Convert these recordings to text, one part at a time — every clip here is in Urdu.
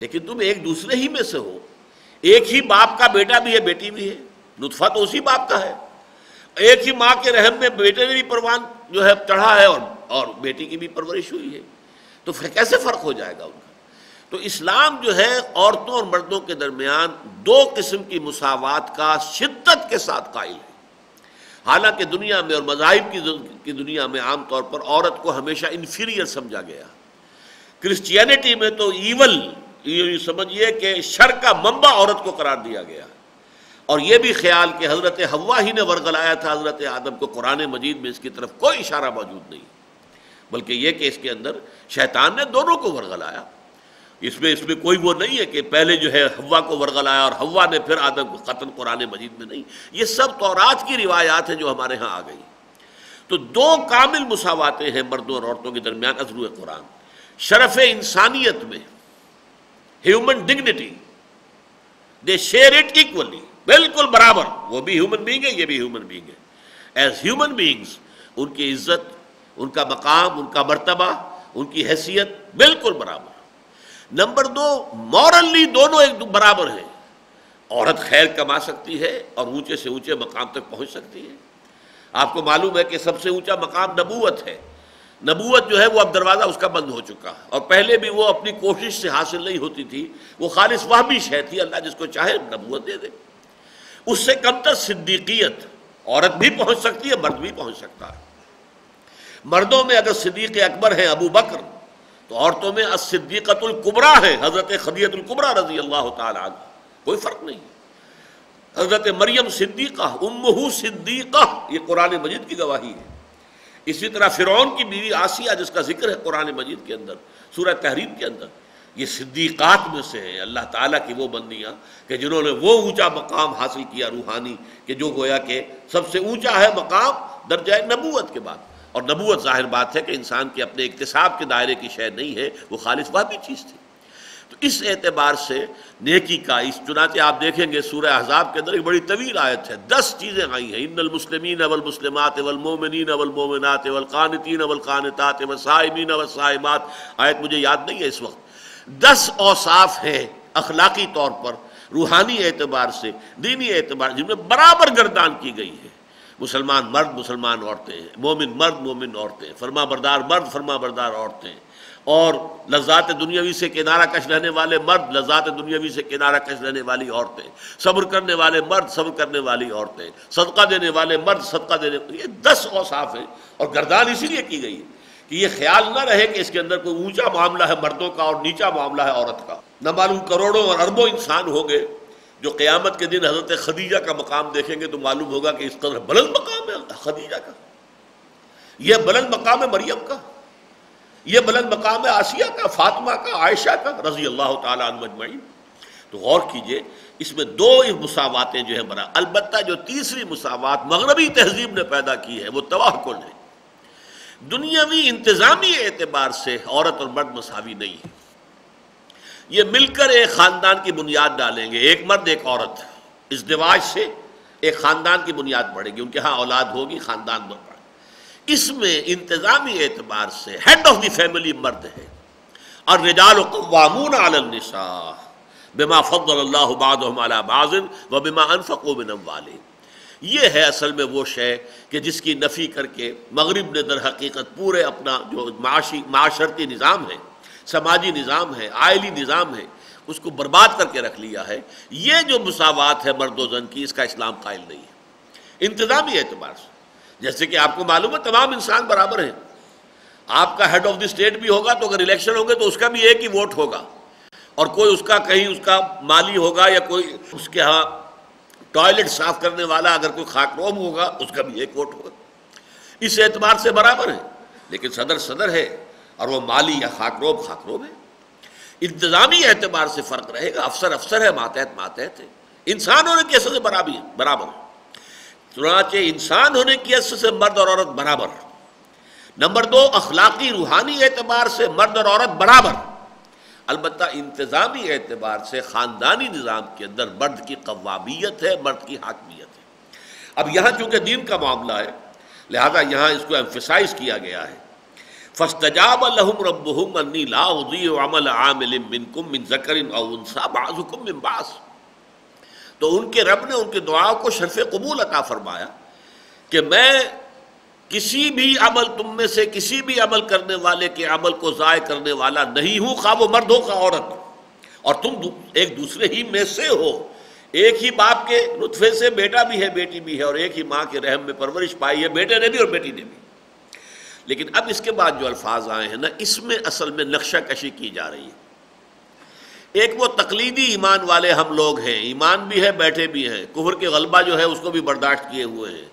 لیکن تم ایک دوسرے ہی میں سے ہو، ایک ہی باپ کا بیٹا بھی ہے بیٹی بھی ہے، نطفہ تو اسی باپ کا ہے، ایک ہی ماں کے رحم میں بیٹے نے بھی پروان جو ہے چڑھا ہے اور بیٹی کی بھی پرورش ہوئی ہے، تو پھر کیسے فرق ہو جائے گا ان کا؟ تو اسلام جو ہے عورتوں اور مردوں کے درمیان دو قسم کی مساوات کا شدت کے ساتھ قائل ہے۔ حالانکہ دنیا میں اور مذاہب کی دنیا میں عام طور پر عورت کو ہمیشہ انفیریئر سمجھا گیا۔ کرسچینٹی میں تو ایول، یہ سمجھیے کہ شر کا منبع عورت کو قرار دیا گیا، اور یہ بھی خیال کہ حضرت حوا ہی نے ورگلایا تھا حضرت آدم کو، قرآن مجید میں اس کی طرف کوئی اشارہ موجود نہیں، بلکہ یہ کہ اس کے اندر شیطان نے دونوں کو ورگلایا۔ اس میں کوئی وہ نہیں ہے کہ پہلے جو ہے حوا کو ورگلایا اور حوا نے پھر آدم کو قتل، قرآن مجید میں نہیں، یہ سب تورات کی روایات ہیں جو ہمارے ہاں آ گئی۔ تو دو کامل مساواتیں ہیں مردوں اور عورتوں کے درمیان از روئے قرآن، شرف انسانیت میں، human dignity, they share it equally, بالکل برابر، وہ بھی ہیومن بینگ ہے، یہ بھی ہیومن بینگ ہے۔ ایز ہیومن بینگز ان کی عزت، ان کا مقام، ان کا مرتبہ، ان کی حیثیت بالکل برابر۔ نمبر دو، مورلی دونوں ایک برابر ہیں۔ عورت خیر کما سکتی ہے اور اونچے سے اونچے مقام تک پہنچ سکتی ہے۔ آپ کو معلوم ہے کہ سب سے اونچا مقام نبوت ہے، نبوت جو ہے وہ اب دروازہ اس کا بند ہو چکا، اور پہلے بھی وہ اپنی کوشش سے حاصل نہیں ہوتی تھی، وہ خالص وہمی شے تھی، اللہ جس کو چاہے نبوت دے دے۔ اس سے کم تر صدیقیت، عورت بھی پہنچ سکتی ہے، مرد بھی پہنچ سکتا ہے۔ مردوں میں اگر صدیق اکبر ہیں ابو بکر، تو عورتوں میں الصدیقۃ الکبریٰ ہے حضرت خدیجہ الکبریٰ رضی اللہ تعالی عنہ، کوئی فرق نہیں۔ حضرت مریم صدیقہ، امہ صدیقہ، یہ قرآن مجید کی گواہی ہے۔ اسی طرح فرعون کی بیوی آسیہ جس کا ذکر ہے قرآن مجید کے اندر، سورہ تحریم کے اندر، یہ صدیقات میں سے ہیں، اللہ تعالیٰ کی وہ بندیاں کہ جنہوں نے وہ اونچا مقام حاصل کیا روحانی، کہ جو گویا کہ سب سے اونچا ہے مقام درجہ نبوت کے بعد۔ اور نبوت ظاہر بات ہے کہ انسان کے اپنے اکتساب کے دائرے کی شے نہیں ہے، وہ خالص وہمی چیز تھی۔ تو اس اعتبار سے نیکی کا چنانچہ آپ دیکھیں گے سورہ احزاب کے اندر ایک بڑی طویل آیت ہے، 10 چیزیں آئی ہیں، ان المسلمین والمسلمات والمومنین والمومنات والقانتین والقانتات والصائمین والصائمات، آیت مجھے یاد نہیں ہے اس وقت۔ 10 اوصاف ہیں اخلاقی طور پر، روحانی اعتبار سے، دینی اعتبار جن میں برابر گردان کی گئی ہے۔ مسلمان مرد، مسلمان عورتیں، مومن مرد، مومن عورتیں، فرما بردار مرد، فرما بردار عورتیں، اور لذات دنیاوی سے کنارہ کش رہنے والے مرد، لذات دنیاوی سے کنارہ کش رہنے والی عورتیں، صبر کرنے والے مرد، صبر کرنے والی عورتیں، صدقہ دینے والے مرد، صدقہ دینے، یہ 10 اوصاف ہیں، اور گردان اسی لیے کی گئی ہے کہ یہ خیال نہ رہے کہ اس کے اندر کوئی اونچا معاملہ ہے مردوں کا اور نیچا معاملہ ہے عورت کا۔ نہ معلوم کروڑوں اور اربوں انسان ہوں گے جو قیامت کے دن حضرت خدیجہ کا مقام دیکھیں گے تو معلوم ہوگا کہ اس قدر بلند مقام ہے خدیجہ کا، یہ بلند مقام ہے مریم کا، یہ بلند مقام ہے آسیہ کا، فاطمہ کا، عائشہ کا رضی اللہ تعالیٰ عنہ اجمعین۔ تو غور کیجئے، اس میں دو مساواتیں جو ہیں برا، البتہ جو تیسری مساوات مغربی تہذیب نے پیدا کی ہے وہ تباہ کن ہے۔ دنیاوی انتظامی اعتبار سے عورت اور مرد مساوی نہیں ہے، یہ مل کر ایک خاندان کی بنیاد ڈالیں گے، ایک مرد ایک عورت، ازدواج سے ایک خاندان کی بنیاد پڑے گی، ان کے ہاں اولاد ہوگی، خاندان بڑھے۔ اس میں انتظامی اعتبار سے ہیڈ آف دی فیملی مرد ہے، اور الرجال قوامون علی النساء بما فضل اللہ بعضهم علی بعض وبما انفقوا من اموالهم۔ یہ ہے اصل میں وہ شے کہ جس کی نفی کر کے مغرب نے در حقیقت پورے اپنا جو معاشرتی نظام ہے، سماجی نظام ہے، عائلی نظام ہے، اس کو برباد کر کے رکھ لیا ہے۔ یہ جو مساوات ہے مرد و زن کی، اس کا اسلام قائل نہیں ہے انتظامی اعتبار سے۔ جیسے کہ آپ کو معلوم ہے تمام انسان برابر ہیں، آپ کا ہیڈ آف دی اسٹیٹ بھی ہوگا تو اگر الیکشن ہوں گے تو اس کا بھی ایک ہی ووٹ ہوگا، اور کوئی اس کا کہیں اس کا مالی ہوگا یا کوئی اس کے ہاں ٹوائلٹ صاف کرنے والا اگر کوئی خاکروب ہوگا اس کا بھی ایک ووٹ ہوگا، اس اعتبار سے برابر ہے۔ لیکن صدر صدر ہے اور وہ مالی یا خاکروب خاکروب ہے۔ انتظامی اعتبار سے فرق رہے گا، افسر افسر ہے، ماتحت ماتحت ہے، انسان ہونے کی حیثیت سے برابر ہے۔ چنانچہ انسان ہونے کی حیثیت سے مرد اور عورت برابر۔ نمبر 2، اخلاقی روحانی اعتبار سے مرد اور عورت برابر، البتہ انتظامی اعتبار سے خاندانی نظام کے اندر مرد کی قوامیت ہے، مرد کی حاکمیت ہے۔ اب یہاں چونکہ دین کا معاملہ ہے لہذا یہاں اس کو ایمفیسائز کیا گیا ہے۔ فاستجاب لهم ربهم انی لا اضیع عمل عامل منکم من ذکر او انثی بعضکم من بعض. تو ان کے رب نے ان کی دعا کو شرف قبول عطا فرمایا کہ میں کسی بھی عمل تم میں سے کسی بھی عمل کرنے والے کے عمل کو ضائع کرنے والا نہیں ہوں، خواہ وہ مرد ہو خواہ عورت ہو، اور تم ایک دوسرے ہی میں سے ہو، ایک ہی باپ کے نطفے سے بیٹا بھی ہے بیٹی بھی ہے، اور ایک ہی ماں کے رحم میں پرورش پائی ہے بیٹے نے بھی اور بیٹی نے بھی. لیکن اب اس کے بعد جو الفاظ آئے ہیں نا، اس میں اصل میں نقشہ کشی کی جا رہی ہے. ایک وہ تقلیدی ایمان والے ہم لوگ ہیں، ایمان بھی ہے بیٹھے بھی ہیں، کفر کے غلبہ جو ہے اس کو بھی برداشت کیے ہوئے ہیں،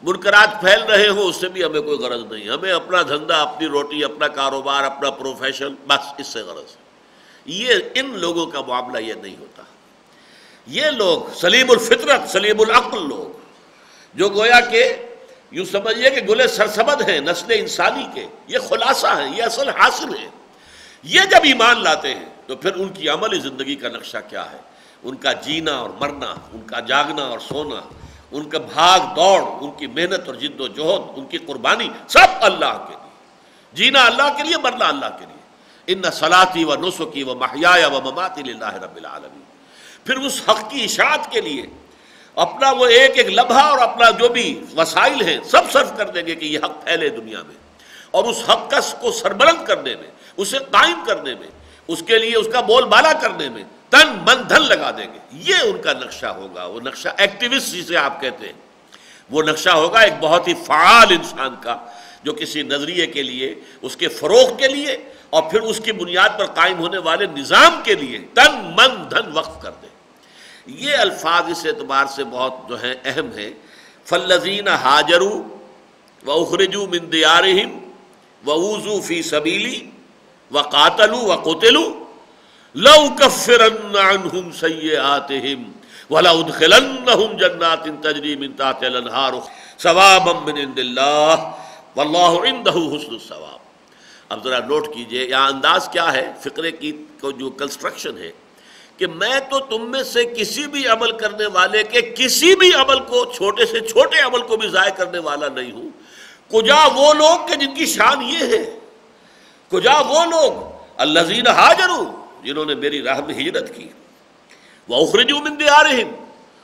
منکرات پھیل رہے ہوں اس سے بھی ہمیں کوئی غرض نہیں، ہمیں اپنا دھندا، اپنی روٹی، اپنا کاروبار، اپنا پروفیشن، بس اس سے غرض ہے. یہ ان لوگوں کا معاملہ یہ نہیں ہوتا. یہ لوگ سلیم الفطرت سلیم العقل لوگ جو گویا کہ یوں سمجھیے کہ گلے سرسبد ہیں نسل انسانی کے، یہ خلاصہ ہیں، یہ اصل حاصل ہے. یہ جب ایمان لاتے ہیں تو پھر ان کی عملی زندگی کا نقشہ کیا ہے، ان کا جینا اور مرنا، ان کا جاگنا اور سونا، ان کا بھاگ دوڑ، ان کی محنت اور جد و جہد، ان کی قربانی، سب اللہ کے لیے. جینا اللہ کے لیے، مرنا اللہ کے لیے. ان صلاتی و نسکی و محیایا و مماتی للہ رب العالمین. پھر اس حق کی اشاعت کے لیے اپنا وہ ایک ایک لمحہ اور اپنا جو بھی وسائل ہیں سب صرف کر دیں گے کہ یہ حق پھیلے دنیا میں، اور اس حق کو سربلند کرنے میں، اسے قائم کرنے میں، اس کے لیے اس کا بول بالا کرنے میں تن من دھن لگا دیں گے. یہ ان کا نقشہ ہوگا، وہ نقشہ ایکٹیوسٹ جسے آپ کہتے ہیں، وہ نقشہ ہوگا ایک بہت ہی فعال انسان کا جو کسی نظریے کے لیے، اس کے فروغ کے لیے، اور پھر اس کی بنیاد پر قائم ہونے والے نظام کے لیے تن من دھن وقف کر دے. یہ الفاظ اس اعتبار سے بہت جو ہیں اہم ہیں. فالذین ہاجروا واخرجوا من دیارہم وأوذوا فی سبیلی وقاتلوا وقتلوا لأکفرن عنہم سیئاتہم ولأدخلنہم جنات تجری من تحتہا الانہار ثوابا من عند اللہ واللہ عندہ حسن الثواب. اب ذرا نوٹ کیجئے یہاں انداز کیا ہے فقرے کی کو جو کنسٹرکشن ہے کہ میں تو تم میں سے کسی بھی عمل کرنے والے کے کسی بھی عمل کو، چھوٹے سے چھوٹے عمل کو بھی ضائع کرنے والا نہیں ہوں. کجا وہ لوگ کہ جن کی شان یہ ہے، کجا وہ لوگ الذین ہاجروا جنہوں نے میری راہ میں ہجرت کی، واخرجوا من دیارہم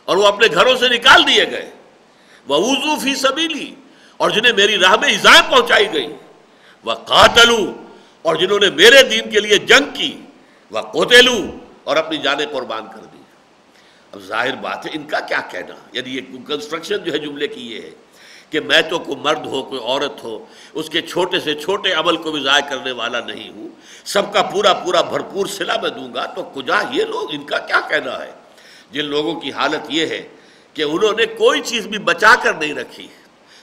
اور وہ اپنے گھروں سے نکال دیے گئے، واوذوا فی سبیلی اور جنہیں میری راہ میں ایذائیں پہنچائی گئی، وقاتلوا اور جنہوں نے میرے دین کے لیے جنگ کی، وقتلوا اور اپنی جانیں قربان کر دی. اب ظاہر بات ہے ان کا کیا کہنا، یعنی یہ کنسٹرکشن جو ہے جملے کی یہ ہے کہ میں تو کوئی مرد ہو کوئی عورت ہو اس کے چھوٹے سے چھوٹے عمل کو بھی ضائع کرنے والا نہیں ہوں، سب کا پورا پورا بھرپور صلہ میں دوں گا. تو کجا یہ لوگ، ان کا کیا کہنا ہے جن لوگوں کی حالت یہ ہے کہ انہوں نے کوئی چیز بھی بچا کر نہیں رکھی.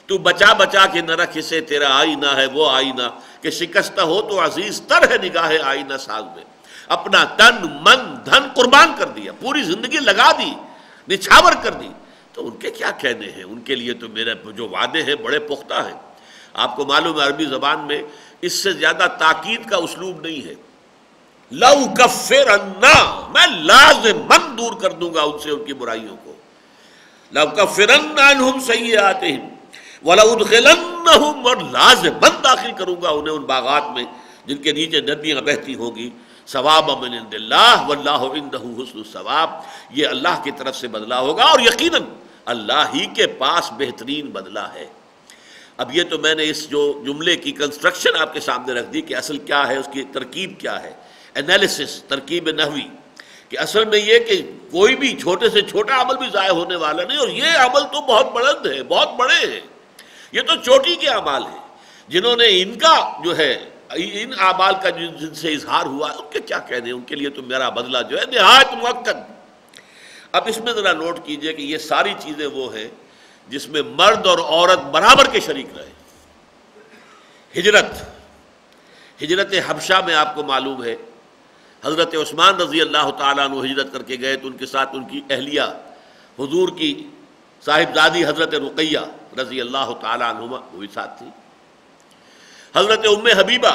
تو بچا بچا کے نہ رکھ اسے تیرا آئینہ ہے وہ آئینہ کہ شکستہ ہو تو عزیز تر ہے نگاہ آئینہ ساز میں. اپنا تن من دھن قربان کر دیا، پوری زندگی لگا دی، نچھاور کر دی. تو ان کے کیا کہنے ہیں، ان کے لیے تو میرے جو وعدے ہیں بڑے پختہ ہیں. آپ کو معلوم ہے عربی زبان میں اس سے زیادہ تاکید کا اسلوب نہیں ہے. لَأُكَفِّرَنَّ میں لازماً دور کر دوں گا ان سے ان کی برائیوں کو. لَأُكَفِّرَنَّ عَنْهُمْ سَيِّئَاتِهِمْ وَلَأُدْخِلَنَّهُمْ اور لازماً داخل کروں گا انہیں ان باغات میں جن کے نیچے ندیاں بہتی ہوں گی. ثوابا من عند اللہ واللہ عندہ حسن الثواب. یہ اللہ کی طرف سے بدلہ ہوگا اور یقیناً اللہ ہی کے پاس بہترین بدلہ ہے. اب یہ تو میں نے اس جو جملے کی کنسٹرکشن آپ کے سامنے رکھ دی کہ اصل کیا ہے، اس کی ترکیب کیا ہے، انالیسس، ترکیب نحوی، کہ اصل میں یہ کہ کوئی بھی چھوٹے سے چھوٹا عمل بھی ضائع ہونے والا نہیں، اور یہ عمل تو بہت بلند ہے، بہت بڑے ہیں. یہ تو چوٹی کے اعمال ہیں جنہوں نے ان کا جو ہے ان اعمال کا جن سے اظہار ہوا ان کے کیا کہنے، ان کے لیے تو میرا بدلہ جو ہے نہایت مؤکد. اب اس میں ذرا نوٹ کیجئے کہ یہ ساری چیزیں وہ ہیں جس میں مرد اور عورت برابر کے شریک رہے. ہجرت حبشہ میں آپ کو معلوم ہے حضرت عثمان رضی اللہ تعالیٰ عنہ ہجرت کر کے گئے تو ان کے ساتھ ان کی اہلیہ حضور کی صاحبزادی حضرت رقیہ رضی اللہ تعالیٰ عنہما وہ بھی ساتھ تھی. حضرت ام حبیبہ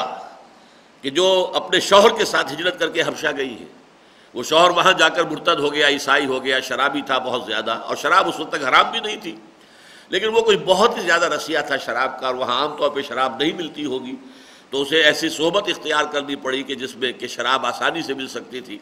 کہ جو اپنے شوہر کے ساتھ ہجرت کر کے حبشہ گئی ہے، وہ شوہر وہاں جا کر مرتد ہو گیا، عیسائی ہو گیا، شرابی تھا بہت زیادہ، اور شراب اس وقت تک حرام بھی نہیں تھی لیکن وہ کوئی بہت ہی زیادہ رسیہ تھا شراب کا، اور وہاں عام طور پہ شراب نہیں ملتی ہوگی. تو اسے ایسی صحبت اختیار کرنی پڑی کہ جس میں کہ شراب آسانی سے مل سکتی تھی،